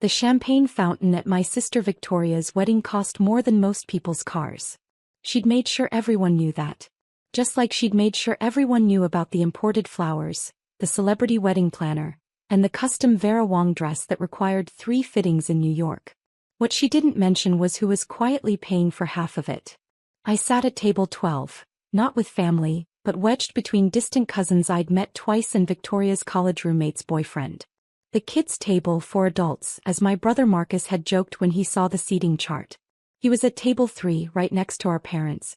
The champagne fountain at my sister Victoria's wedding cost more than most people's cars. She'd made sure everyone knew that. Just like she'd made sure everyone knew about the imported flowers, the celebrity wedding planner, and the custom Vera Wang dress that required 3 fittings in New York. What she didn't mention was who was quietly paying for half of it. I sat at table 12, not with family, but wedged between distant cousins I'd met twice and Victoria's college roommate's boyfriend. The kids' table for adults, as my brother Marcus had joked when he saw the seating chart. He was at table 3, right next to our parents.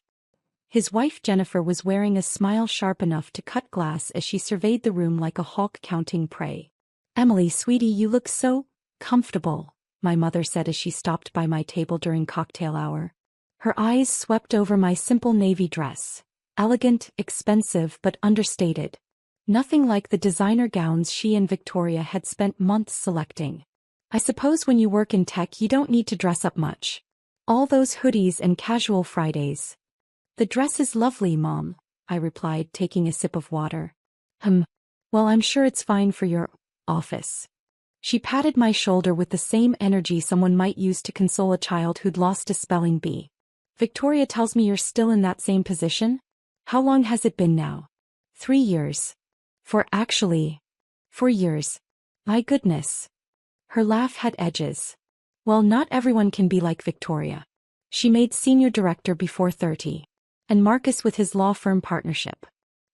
His wife Jennifer was wearing a smile sharp enough to cut glass as she surveyed the room like a hawk counting prey. "Emily, sweetie, you look so comfortable," my mother said as she stopped by my table during cocktail hour. Her eyes swept over my simple navy dress. Elegant, expensive, but understated. Nothing like the designer gowns she and Victoria had spent months selecting. "I suppose when you work in tech you don't need to dress up much. All those hoodies and casual Fridays." "The dress is lovely, Mom," I replied, taking a sip of water. Well, I'm sure it's fine for your office." She patted my shoulder with the same energy someone might use to console a child who'd lost a spelling bee. "Victoria tells me you're still in that same position? How long has it been now?" 3 years. For years. My goodness." Her laugh had edges. "Well, not everyone can be like Victoria. She made senior director before 30. And Marcus with his law firm partnership.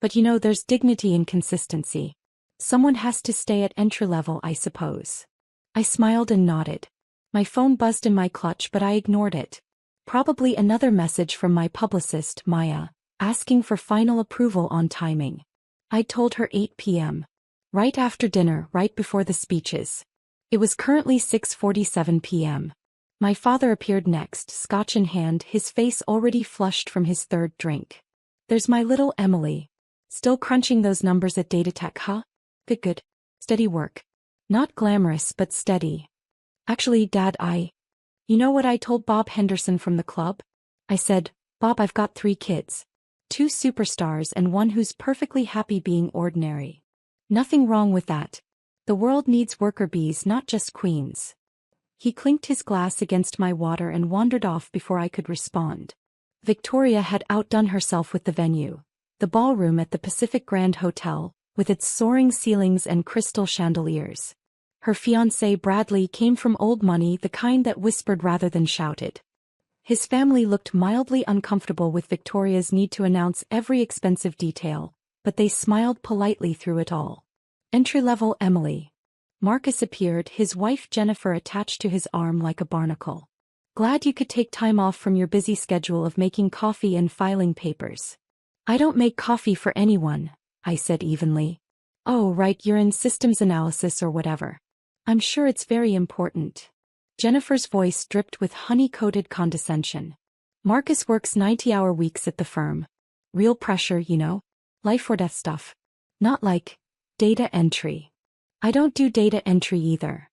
But there's dignity in consistency. Someone has to stay at entry level, I suppose." I smiled and nodded. My phone buzzed in my clutch, but I ignored it. Probably another message from my publicist, Maya, asking for final approval on timing. I told her 8 p.m. Right after dinner, right before the speeches. It was currently 6:47 p.m. My father appeared next, scotch in hand, his face already flushed from his 3rd drink. "There's my little Emily. Still crunching those numbers at Datatech, huh? Good. Steady work. Not glamorous, but steady. Actually, Dad, You know what I told Bob Henderson from the club? I said, 'Bob, I've got 3 kids. 2 superstars and one who's perfectly happy being ordinary. Nothing wrong with that. The world needs worker bees, not just queens.'" He clinked his glass against my water and wandered off before I could respond. Victoria had outdone herself with the venue. The ballroom at the Pacific Grand Hotel, with its soaring ceilings and crystal chandeliers. Her fiancé Bradley came from old money, the kind that whispered rather than shouted. His family looked mildly uncomfortable with Victoria's need to announce every expensive detail, but they smiled politely through it all. Entry-level Emily. Marcus appeared, his wife Jennifer attached to his arm like a barnacle. "Glad you could take time off from your busy schedule of making coffee and filing papers." "I don't make coffee for anyone," I said evenly. "Oh, right, you're in systems analysis or whatever. I'm sure it's very important." Jennifer's voice dripped with honey-coated condescension. "Marcus works 90-hour weeks at the firm. Real pressure, life or death stuff. Not like data entry." "I don't do data entry either."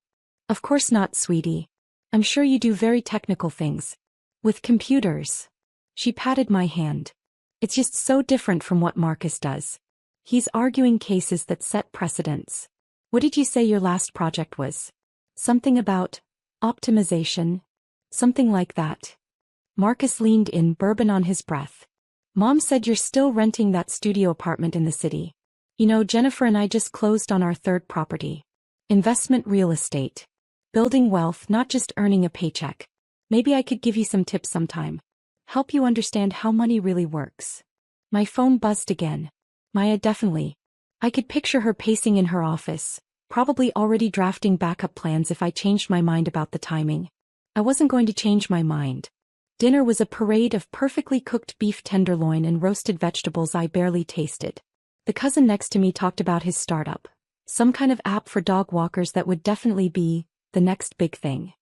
"Of course not, sweetie. I'm sure you do very technical things. With computers." She patted my hand. "It's just so different from what Marcus does. He's arguing cases that set precedents. What did you say your last project was? Something about optimization? Something like that." Marcus leaned in, bourbon on his breath. "Mom said you're still renting that studio apartment in the city. Jennifer and I just closed on our 3rd property. Investment real estate. Building wealth, not just earning a paycheck. Maybe I could give you some tips sometime. Help you understand how money really works." My phone buzzed again. Maya, definitely. I could picture her pacing in her office, probably already drafting backup plans if I changed my mind about the timing. I wasn't going to change my mind. Dinner was a parade of perfectly cooked beef tenderloin and roasted vegetables I barely tasted. The cousin next to me talked about his startup, some kind of app for dog walkers that would definitely be the next big thing.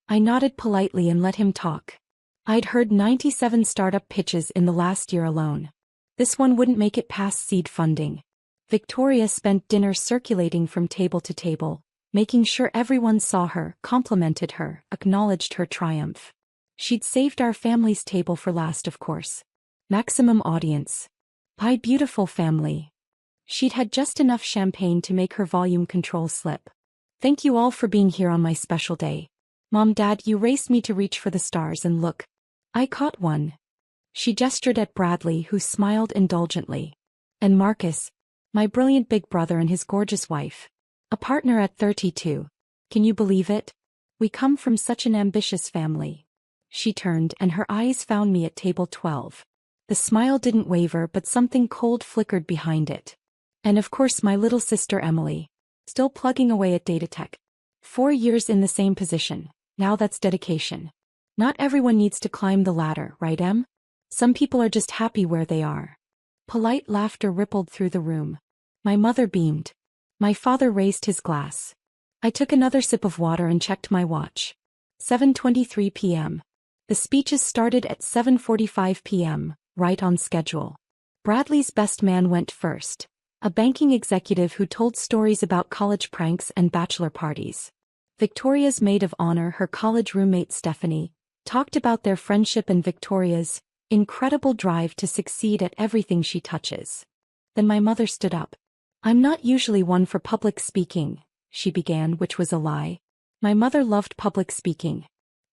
I nodded politely and let him talk. I'd heard 97 startup pitches in the last year alone. This one wouldn't make it past seed funding. Victoria spent dinner circulating from table to table, making sure everyone saw her, complimented her, acknowledged her triumph. She'd saved our family's table for last, of course. Maximum audience. My beautiful family. She'd had just enough champagne to make her volume control slip. Thank you all for being here on my special day. Mom, Dad, you raced me to reach for the stars and look. I caught one. She gestured at Bradley, who smiled indulgently. And Marcus, my brilliant big brother, and his gorgeous wife. A partner at 32. Can you believe it? We come from such an ambitious family. She turned and her eyes found me at table 12. The smile didn't waver, but something cold flickered behind it. And of course my little sister Emily. Still plugging away at data tech. 4 years in the same position. Now that's dedication. Not everyone needs to climb the ladder, right, Em? Some people are just happy where they are. Polite laughter rippled through the room. My mother beamed. My father raised his glass. I took another sip of water and checked my watch. 7:23 p.m. The speeches started at 7:45 p.m., right on schedule. Bradley's best man went first. A banking executive who told stories about college pranks and bachelor parties. Victoria's maid of honor, her college roommate Stephanie, talked about their friendship and Victoria's incredible drive to succeed at everything she touches. Then my mother stood up. I'm not usually one for public speaking, she began, which was a lie. My mother loved public speaking.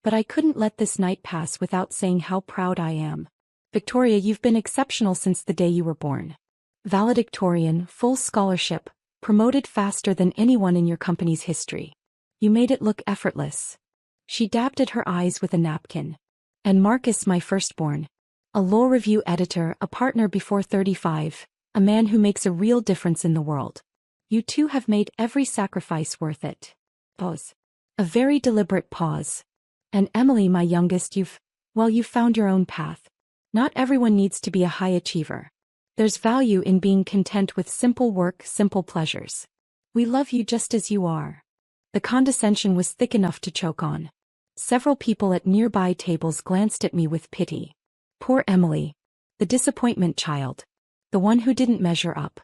But I couldn't let this night pass without saying how proud I am. Victoria, you've been exceptional since the day you were born. Valedictorian, full scholarship, promoted faster than anyone in your company's history. You made it look effortless. She dabbed at her eyes with a napkin. And Marcus, my firstborn. A law review editor, a partner before 35, a man who makes a real difference in the world. You two have made every sacrifice worth it. Pause. A very deliberate pause. And Emily, my youngest, you've found your own path. Not everyone needs to be a high achiever. There's value in being content with simple work, simple pleasures. We love you just as you are. The condescension was thick enough to choke on. Several people at nearby tables glanced at me with pity. Poor Emily. The disappointment child. The one who didn't measure up.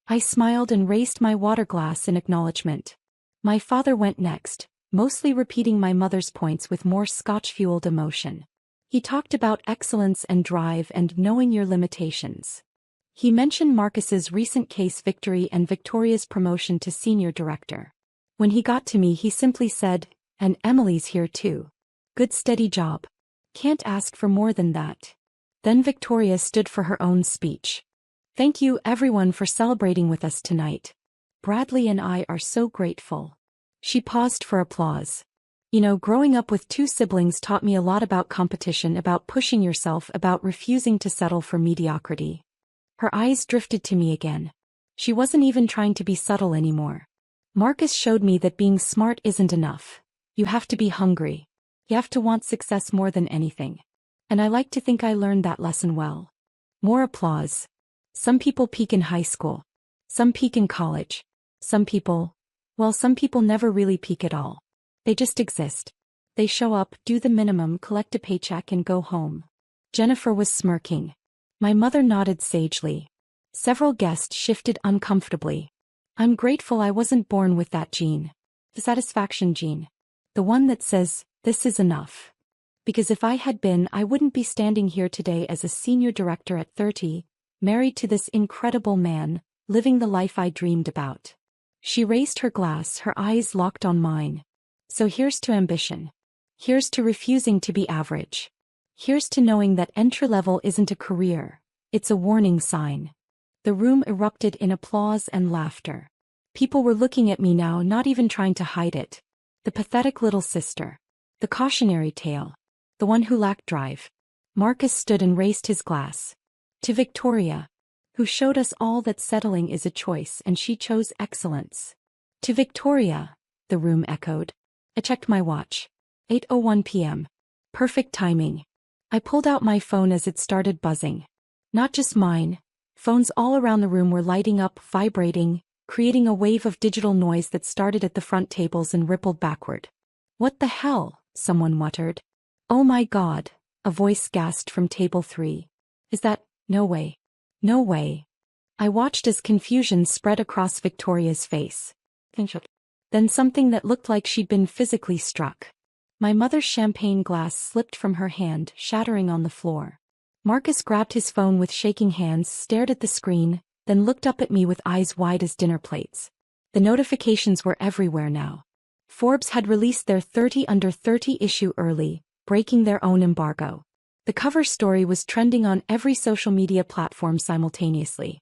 I smiled and raised my water glass in acknowledgement. My father went next, mostly repeating my mother's points with more scotch-fueled emotion. He talked about excellence and drive and knowing your limitations. He mentioned Marcus's recent case victory and Victoria's promotion to senior director. When he got to me, he simply said, and Emily's here too. Good steady job. Can't ask for more than that. Then Victoria stood for her own speech. Thank you everyone for celebrating with us tonight. Bradley and I are so grateful. She paused for applause. You know, growing up with 2 siblings taught me a lot about competition, about pushing yourself, about refusing to settle for mediocrity. Her eyes drifted to me again. She wasn't even trying to be subtle anymore. Marcus showed me that being smart isn't enough. You have to be hungry. You have to want success more than anything. And I like to think I learned that lesson well. More applause. Some people peak in high school. Some peak in college. Some people never really peak at all. They just exist. They show up, do the minimum, collect a paycheck and go home. Jennifer was smirking. My mother nodded sagely. Several guests shifted uncomfortably. I'm grateful I wasn't born with that gene. The satisfaction gene. The one that says, this is enough. Because if I had been, I wouldn't be standing here today as a senior director at 30, married to this incredible man, living the life I dreamed about. She raised her glass, her eyes locked on mine. So here's to ambition. Here's to refusing to be average. Here's to knowing that entry-level isn't a career, it's a warning sign. The room erupted in applause and laughter. People were looking at me now, not even trying to hide it. The pathetic little sister. The cautionary tale. The one who lacked drive. Marcus stood and raised his glass. To Victoria, who showed us all that settling is a choice and she chose excellence. To Victoria, the room echoed. I checked my watch. 8:01 p.m. Perfect timing. I pulled out my phone as it started buzzing. Not just mine. Phones all around the room were lighting up, vibrating, creating a wave of digital noise that started at the front tables and rippled backward. What the hell? Someone muttered. Oh my God, a voice gasped from table 3. Is that, no way. No way. I watched as confusion spread across Victoria's face. Then something that looked like she'd been physically struck. My mother's champagne glass slipped from her hand, shattering on the floor. Marcus grabbed his phone with shaking hands, stared at the screen, then looked up at me with eyes wide as dinner plates. The notifications were everywhere now. Forbes had released their 30 Under 30 issue early, breaking their own embargo. The cover story was trending on every social media platform simultaneously.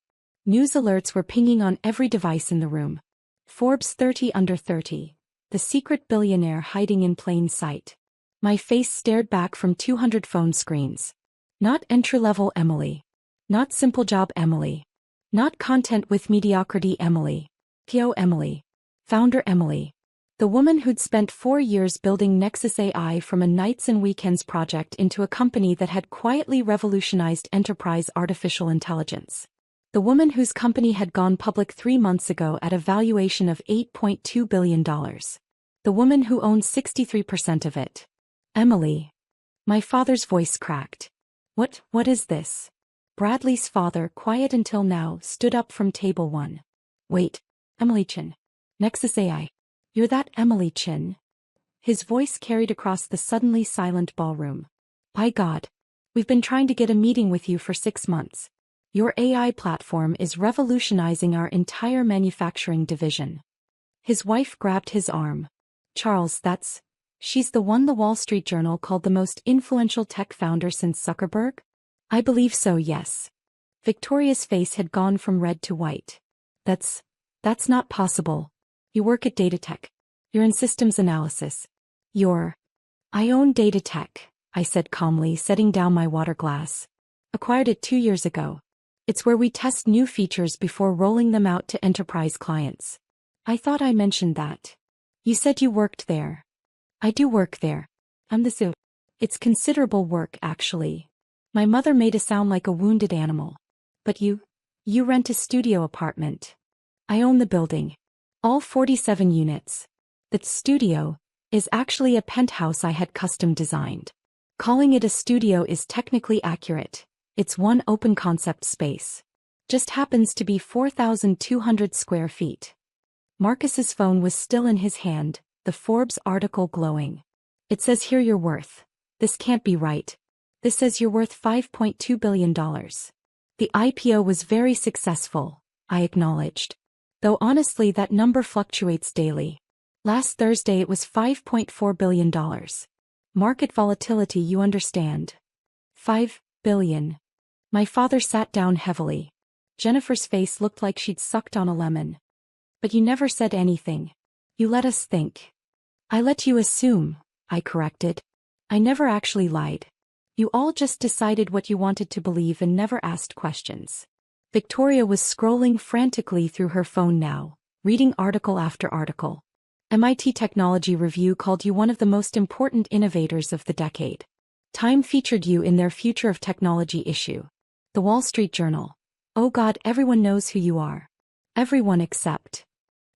News alerts were pinging on every device in the room. Forbes 30 Under 30. The secret billionaire hiding in plain sight. My face stared back from 200 phone screens. Not entry-level Emily. Not simple job Emily. Not content with mediocrity Emily. PO Emily. Founder Emily. The woman who'd spent 4 years building Nexus AI from a nights and weekends project into a company that had quietly revolutionized enterprise artificial intelligence. The woman whose company had gone public 3 months ago at a valuation of $8.2 billion. The woman who owned 63% of it. Emily. My father's voice cracked. What is this? Bradley's father, quiet until now, stood up from table 1. Wait, Emily Chin. Nexus AI. You're that Emily Chin? His voice carried across the suddenly silent ballroom. By God. We've been trying to get a meeting with you for 6 months. Your AI platform is revolutionizing our entire manufacturing division. His wife grabbed his arm. Charles, she's the one the Wall Street Journal called the most influential tech founder since Zuckerberg? I believe so, yes. Victoria's face had gone from red to white. That's not possible. You work at data tech. You're in systems analysis. I own data tech, I said calmly, setting down my water glass. Acquired it 2 years ago. It's where we test new features before rolling them out to enterprise clients. I thought I mentioned that. You said you worked there. I do work there. I'm the zoo. It's considerable work, actually. My mother made it sound like a wounded animal. But you rent a studio apartment. I own the building. All 47 units. That studio is actually a penthouse I had custom designed. Calling it a studio is technically accurate. It's one open concept space. Just happens to be 4,200 square feet. Marcus's phone was still in his hand, the Forbes article glowing. It says here you're worth. This can't be right. This says you're worth $5.2 billion. The IPO was very successful, I acknowledged. Though honestly that number fluctuates daily. Last Thursday it was $5.4 billion. Market volatility, you understand. 5 billion. My father sat down heavily. Jennifer's face looked like she'd sucked on a lemon. But you never said anything. You let us think. I let you assume, I corrected. I never actually lied. You all just decided what you wanted to believe and never asked questions. Victoria was scrolling frantically through her phone now, reading article after article. MIT Technology Review called you one of the most important innovators of the decade. Time featured you in their Future of Technology issue. The Wall Street Journal. Oh God, everyone knows who you are. Everyone except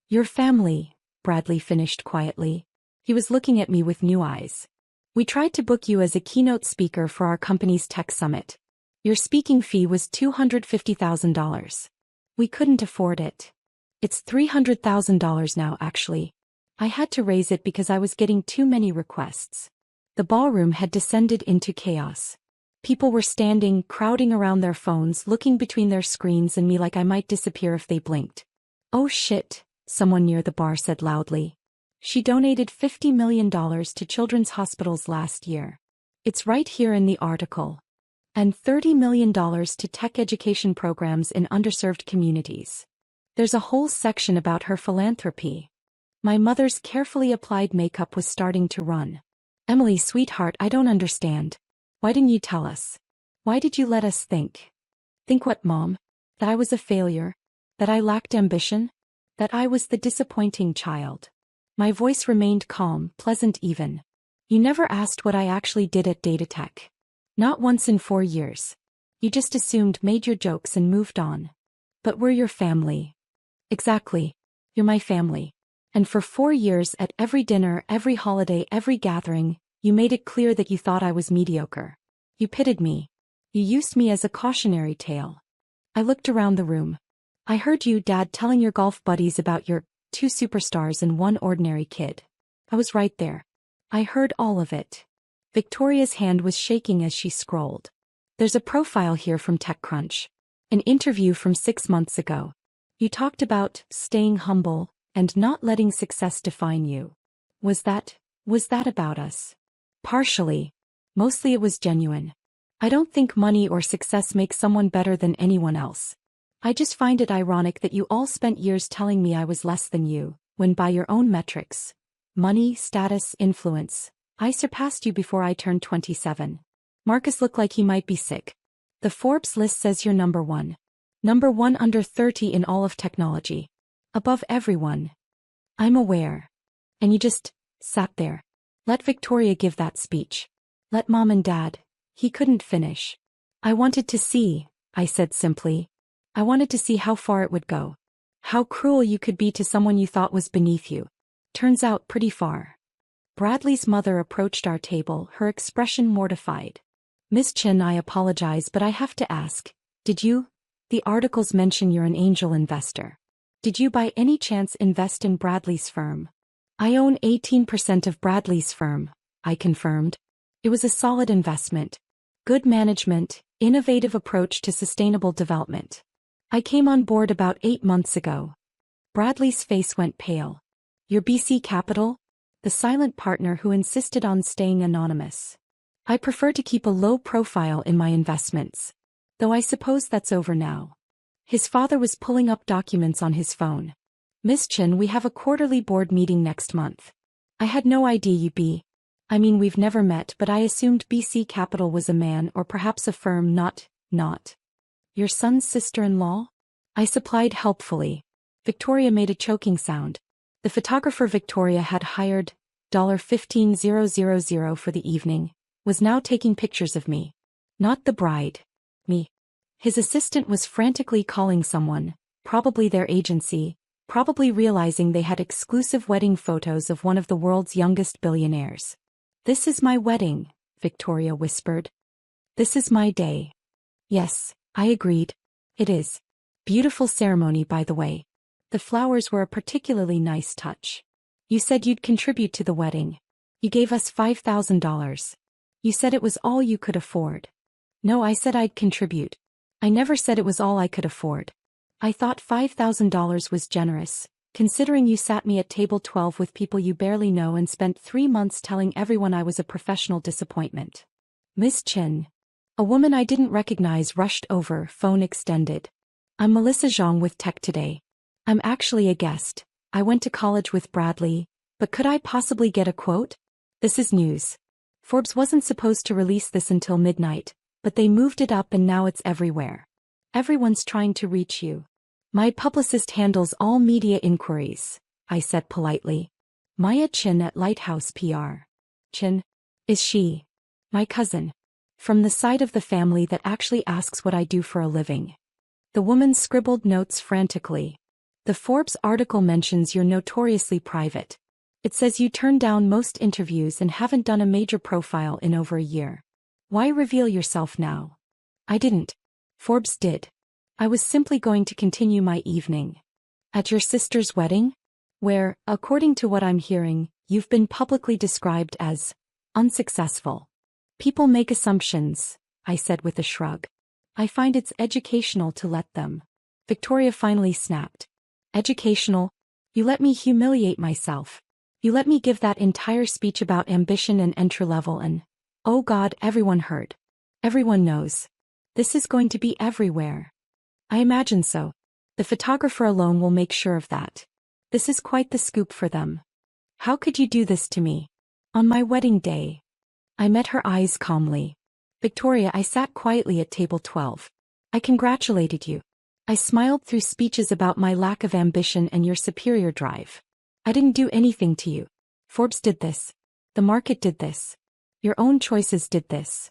your family, Bradley finished quietly. He was looking at me with new eyes. We tried to book you as a keynote speaker for our company's tech summit. Your speaking fee was $250,000. We couldn't afford it. It's $300,000 now, actually. I had to raise it because I was getting too many requests. The ballroom had descended into chaos. People were standing, crowding around their phones, looking between their screens and me like I might disappear if they blinked. Oh shit, someone near the bar said loudly. She donated $50 million to children's hospitals last year. It's right here in the article. And $30 million to tech education programs in underserved communities. There's a whole section about her philanthropy. My mother's carefully applied makeup was starting to run. Emily, sweetheart, I don't understand. Why didn't you tell us? Why did you let us think? Think what, Mom? That I was a failure? That I lacked ambition? That I was the disappointing child? My voice remained calm, pleasant even. You never asked what I actually did at Data Tech. Not once in 4 years. You just assumed, made your jokes and moved on. But we're your family. Exactly. You're my family. And for 4 years at every dinner, every holiday, every gathering, you made it clear that you thought I was mediocre. You pitied me. You used me as a cautionary tale. I looked around the room. I heard you, Dad, telling your golf buddies about your 2 superstars and 1 ordinary kid. I was right there. I heard all of it. Victoria's hand was shaking as she scrolled. There's a profile here from TechCrunch. An interview from 6 months ago. You talked about staying humble and not letting success define you. Was that, was that about us? Partially. Mostly it was genuine. I don't think money or success makes someone better than anyone else. I just find it ironic that you all spent years telling me I was less than you, when by your own metrics, money, status, influence, I surpassed you before I turned 27. Marcus looked like he might be sick. The Forbes list says you're number one. Number one under 30 in all of technology. Above everyone. I'm aware. And you just sat there. Let Victoria give that speech. Let Mom and Dad. He couldn't finish. I wanted to see, I said simply. I wanted to see how far it would go. How cruel you could be to someone you thought was beneath you. Turns out pretty far. Bradley's mother approached our table, her expression mortified. Miss Chin, I apologize, but I have to ask, did you? The articles mention you're an angel investor. Did you by any chance invest in Bradley's firm? I own 18% of Bradley's firm, I confirmed. It was a solid investment. Good management, innovative approach to sustainable development. I came on board about 8 months ago. Bradley's face went pale. Your BC Capital? The silent partner who insisted on staying anonymous. I prefer to keep a low profile in my investments. Though I suppose that's over now. His father was pulling up documents on his phone. Miss Chin, we have a quarterly board meeting next month. I had no idea you'd be. I mean, we've never met, but I assumed BC Capital was a man or perhaps a firm, not. Your son's sister-in-law? I supplied helpfully. Victoria made a choking sound. The photographer Victoria had hired $15,000 for the evening, was now taking pictures of me. Not the bride. Me. His assistant was frantically calling someone, probably their agency, probably realizing they had exclusive wedding photos of one of the world's youngest billionaires. This is my wedding, Victoria whispered. This is my day. Yes, I agreed. It is. Beautiful ceremony, by the way. The flowers were a particularly nice touch. You said you'd contribute to the wedding. You gave us $5,000. You said it was all you could afford. No, I said I'd contribute. I never said it was all I could afford. I thought $5,000 was generous, considering you sat me at table 12 with people you barely know and spent 3 months telling everyone I was a professional disappointment. Miss Chin. A woman I didn't recognize rushed over, phone extended. I'm Melissa Zhang with Tech Today. I'm actually a guest. I went to college with Bradley, but could I possibly get a quote? This is news. Forbes wasn't supposed to release this until midnight, but they moved it up and now it's everywhere. Everyone's trying to reach you. My publicist handles all media inquiries, I said politely. Maya Chin at Lighthouse PR. Chin? Is she? My cousin. From the side of the family that actually asks what I do for a living. The woman scribbled notes frantically. The Forbes article mentions you're notoriously private. It says you turn down most interviews and haven't done a major profile in over a year. Why reveal yourself now? I didn't. Forbes did. I was simply going to continue my evening. At your sister's wedding? Where, according to what I'm hearing, you've been publicly described as unsuccessful. People make assumptions, I said with a shrug. I find it's educational to let them. Victoria finally snapped. Educational? You let me humiliate myself. You let me give that entire speech about ambition and entry level and, oh God, everyone heard. Everyone knows. This is going to be everywhere. I imagine so. The photographer alone will make sure of that. This is quite the scoop for them. How could you do this to me? On my wedding day. I met her eyes calmly. Victoria, I sat quietly at table 12. I congratulated you. I smiled through speeches about my lack of ambition and your superior drive. I didn't do anything to you. Forbes did this. The market did this. Your own choices did this.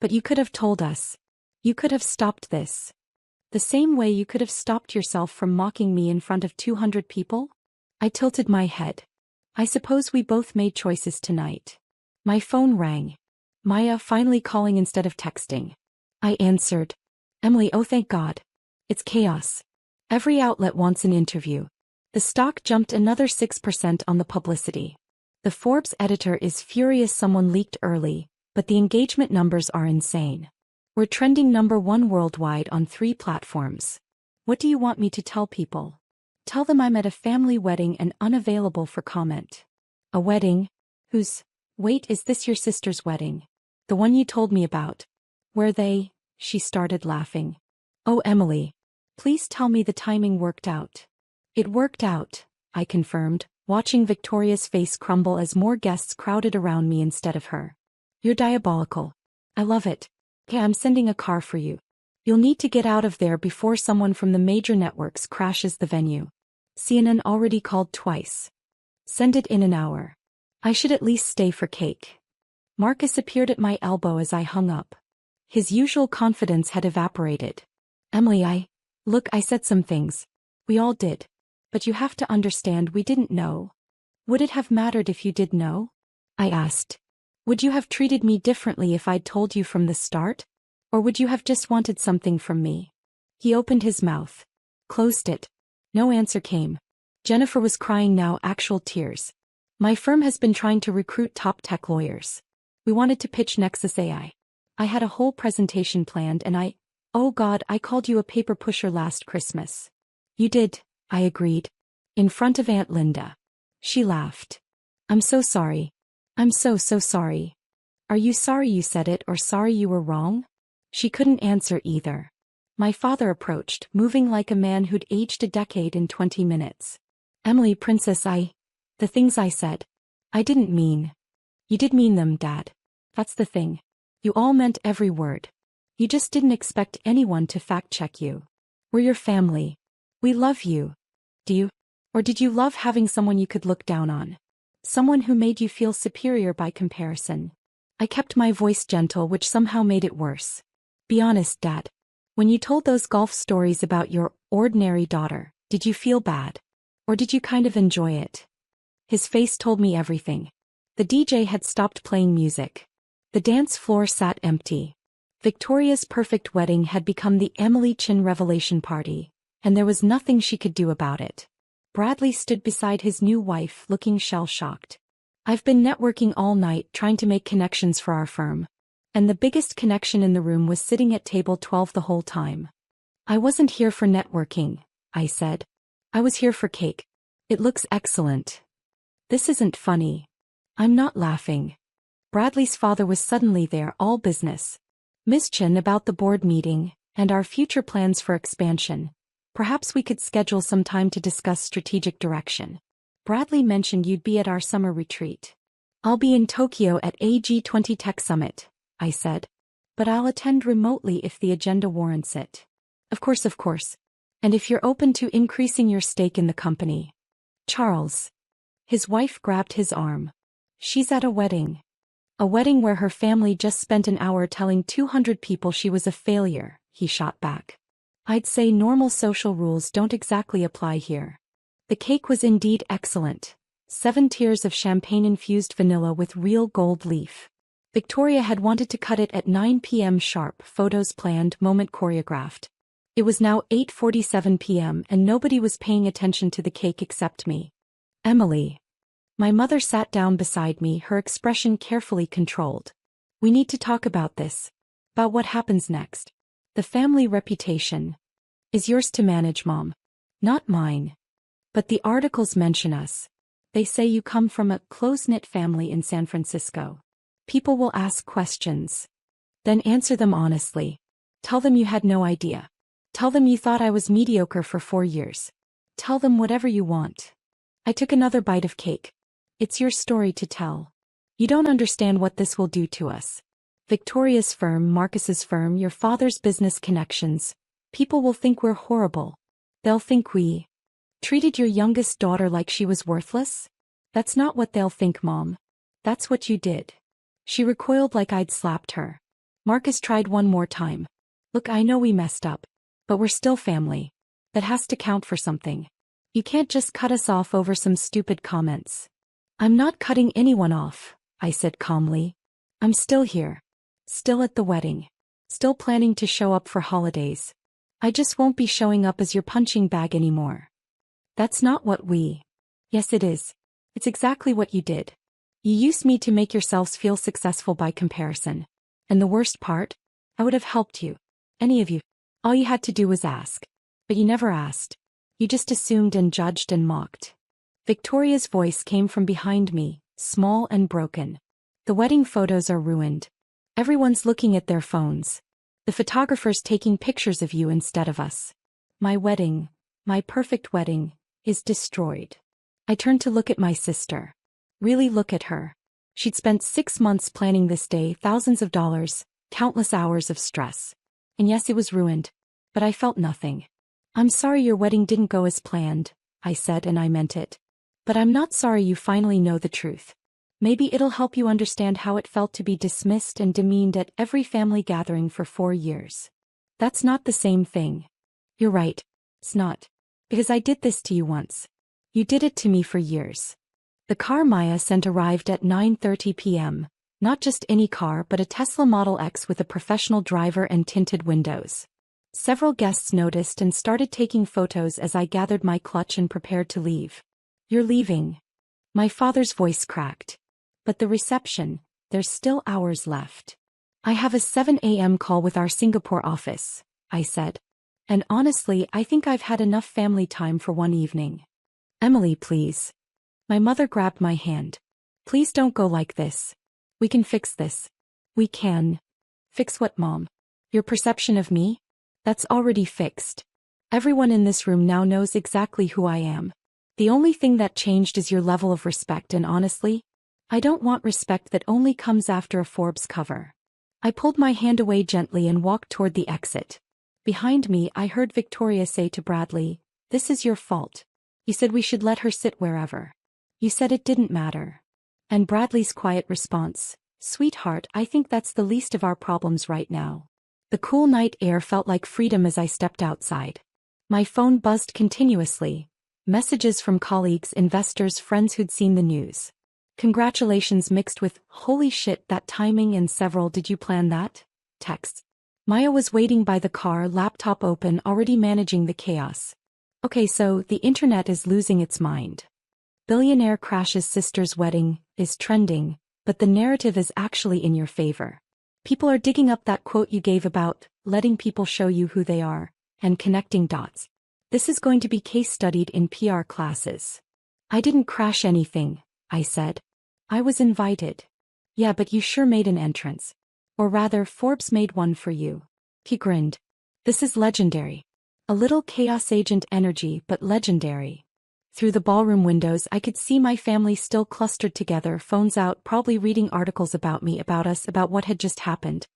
But you could have told us. You could have stopped this. The same way you could have stopped yourself from mocking me in front of 200 people? I tilted my head. I suppose we both made choices tonight. My phone rang. Maya finally calling instead of texting. I answered. Emily, oh thank God. It's chaos. Every outlet wants an interview. The stock jumped another 6% on the publicity. The Forbes editor is furious someone leaked early, but the engagement numbers are insane. We're trending #1 worldwide on 3 platforms. What do you want me to tell people? Tell them I'm at a family wedding and unavailable for comment. A wedding? Whose? Wait, is this your sister's wedding? The one you told me about? Were they? She started laughing. Oh, Emily. Please tell me the timing worked out. It worked out, I confirmed, watching Victoria's face crumble as more guests crowded around me instead of her. You're diabolical. I love it. Okay, I'm sending a car for you. You'll need to get out of there before someone from the major networks crashes the venue. CNN already called twice. Send it in an hour. I should at least stay for cake. Marcus appeared at my elbow as I hung up. His usual confidence had evaporated. Emily, look, I said some things. We all did. But you have to understand we didn't know. Would it have mattered if you did know? I asked. Would you have treated me differently if I'd told you from the start? Or would you have just wanted something from me? He opened his mouth. Closed it. No answer came. Jennifer was crying now, actual tears. My firm has been trying to recruit top tech lawyers. We wanted to pitch Nexus AI. I had a whole presentation planned and oh God, I called you a paper pusher last Christmas. You did, I agreed. In front of Aunt Linda. She laughed. I'm so sorry. I'm so sorry. Are you sorry you said it or sorry you were wrong? She couldn't answer either. My father approached, moving like a man who'd aged a decade in 20 minutes. Emily, Princess, the things I said. I didn't mean. You did mean them, Dad. That's the thing. You all meant every word. You just didn't expect anyone to fact-check you. We're your family. We love you. Do you? Or did you love having someone you could look down on? Someone who made you feel superior by comparison? I kept my voice gentle, which somehow made it worse. Be honest, Dad. When you told those golf stories about your ordinary daughter, did you feel bad? Or did you kind of enjoy it? His face told me everything. The DJ had stopped playing music. The dance floor sat empty. Victoria's perfect wedding had become the Emily Chin revelation party, and there was nothing she could do about it. Bradley stood beside his new wife, looking shell-shocked. I've been networking all night trying to make connections for our firm. And the biggest connection in the room was sitting at table 12 the whole time. I wasn't here for networking, I said. I was here for cake. It looks excellent. This isn't funny. I'm not laughing. Bradley's father was suddenly there, all business. Miss Chin, about the board meeting, and our future plans for expansion. Perhaps we could schedule some time to discuss strategic direction. Bradley mentioned you'd be at our summer retreat. I'll be in Tokyo at AG20 Tech Summit, I said. But I'll attend remotely if the agenda warrants it. Of course. And if you're open to increasing your stake in the company. Charles. His wife grabbed his arm. She's at a wedding. A wedding where her family just spent an hour telling 200 people she was a failure, he shot back. I'd say normal social rules don't exactly apply here. The cake was indeed excellent. 7 tiers of champagne-infused vanilla with real gold leaf. Victoria had wanted to cut it at 9 p.m. sharp, photos planned, moment choreographed. It was now 8:47 p.m. and nobody was paying attention to the cake except me. Emily. My mother sat down beside me, her expression carefully controlled. We need to talk about this. About what happens next. The family reputation. Is yours to manage, Mom. Not mine. But the articles mention us. They say you come from a close-knit family in San Francisco. People will ask questions. Then answer them honestly. Tell them you had no idea. Tell them you thought I was mediocre for 4 years. Tell them whatever you want. I took another bite of cake. It's your story to tell. You don't understand what this will do to us. Victoria's firm, Marcus's firm, your father's business connections. People will think we're horrible. They'll think we treated your youngest daughter like she was worthless? That's not what they'll think, Mom. That's what you did. She recoiled like I'd slapped her. Marcus tried one more time. Look, I know we messed up. But we're still family. That has to count for something. You can't just cut us off over some stupid comments. I'm not cutting anyone off, I said calmly. I'm still here. Still at the wedding. Still planning to show up for holidays. I just won't be showing up as your punching bag anymore. That's not what we... Yes, it is. It's exactly what you did. You used me to make yourselves feel successful by comparison. And the worst part? I would have helped you. Any of you. All you had to do was ask. But you never asked. You just assumed and judged and mocked. Victoria's voice came from behind me, small and broken. The wedding photos are ruined. Everyone's looking at their phones. The photographer's taking pictures of you instead of us. My wedding, my perfect wedding, is destroyed. I turned to look at my sister. Really look at her. She'd spent 6 months planning this day, thousands of dollars, countless hours of stress. And yes, it was ruined. But I felt nothing. I'm sorry your wedding didn't go as planned, I said, and I meant it. But I'm not sorry you finally know the truth. Maybe it'll help you understand how it felt to be dismissed and demeaned at every family gathering for 4 years. That's not the same thing. You're right. It's not. Because I did this to you once. You did it to me for years. The car Maya sent arrived at 9:30 p.m. Not just any car, but a Tesla Model X with a professional driver and tinted windows. Several guests noticed and started taking photos as I gathered my clutch and prepared to leave. You're leaving. My father's voice cracked. But the reception, there's still hours left. I have a 7 a.m. call with our Singapore office, I said. And honestly, I think I've had enough family time for one evening. Emily, please. My mother grabbed my hand. Please don't go like this. We can fix this. We can. Fix what, Mom? Your perception of me? That's already fixed. Everyone in this room now knows exactly who I am. The only thing that changed is your level of respect, and honestly, I don't want respect that only comes after a Forbes cover. I pulled my hand away gently and walked toward the exit. Behind me, I heard Victoria say to Bradley, "This is your fault. You said we should let her sit wherever. You said it didn't matter." And Bradley's quiet response, "Sweetheart, I think that's the least of our problems right now." The cool night air felt like freedom as I stepped outside. My phone buzzed continuously. Messages from colleagues, investors, friends who'd seen the news. Congratulations mixed with, "Holy shit, that timing," and several "Did you plan that?" texts. Maya was waiting by the car, laptop open, already managing the chaos. Okay, so the internet is losing its mind. Billionaire crashes sister's wedding is trending, but the narrative is actually in your favor. People are digging up that quote you gave about letting people show you who they are and connecting dots. This is going to be case studied in PR classes. I didn't crash anything, I said. I was invited. Yeah, but you sure made an entrance. Or rather, Forbes made one for you. He grinned. This is legendary. A little chaos agent energy, but legendary. Through the ballroom windows, I could see my family still clustered together, phones out, probably reading articles about me, about us, about what had just happened.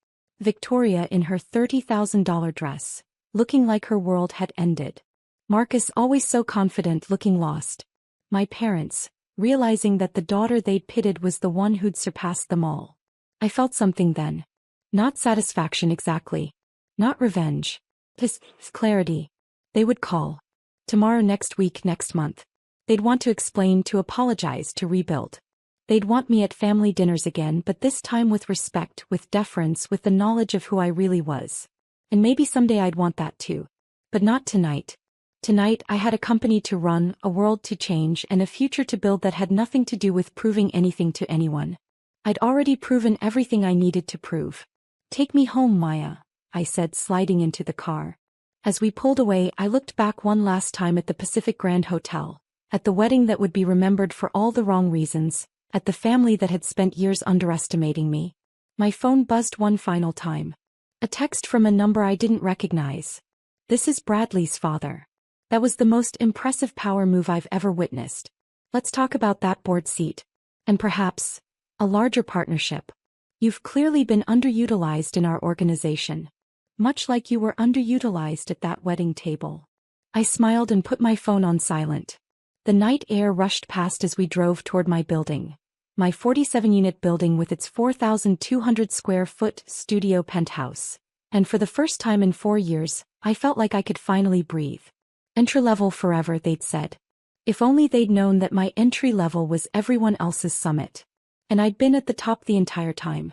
Victoria in her $30,000 dress, looking like her world had ended. Marcus, always so confident, looking lost. My parents, realizing that the daughter they'd pitted was the one who'd surpassed them all. I felt something then. Not satisfaction exactly. Not revenge. Just clarity. They would call. Tomorrow, next week, next month. They'd want to explain, to apologize, to rebuild. They'd want me at family dinners again, but this time with respect, with deference, with the knowledge of who I really was. And maybe someday I'd want that too. But not tonight. Tonight I had a company to run, a world to change, and a future to build that had nothing to do with proving anything to anyone. I'd already proven everything I needed to prove. Take me home, Maya, I said, sliding into the car. As we pulled away, I looked back one last time at the Pacific Grand Hotel, at the wedding that would be remembered for all the wrong reasons, at the family that had spent years underestimating me. My phone buzzed one final time. A text from a number I didn't recognize. This is Bradley's father. That was the most impressive power move I've ever witnessed. Let's talk about that board seat. And perhaps a larger partnership. You've clearly been underutilized in our organization. Much like you were underutilized at that wedding table. I smiled and put my phone on silent. The night air rushed past as we drove toward my building. My 47-unit building with its 4,200 square foot studio penthouse. And for the first time in 4 years, I felt like I could finally breathe. Entry-level forever, they'd said. If only they'd known that my entry level was everyone else's summit. And I'd been at the top the entire time.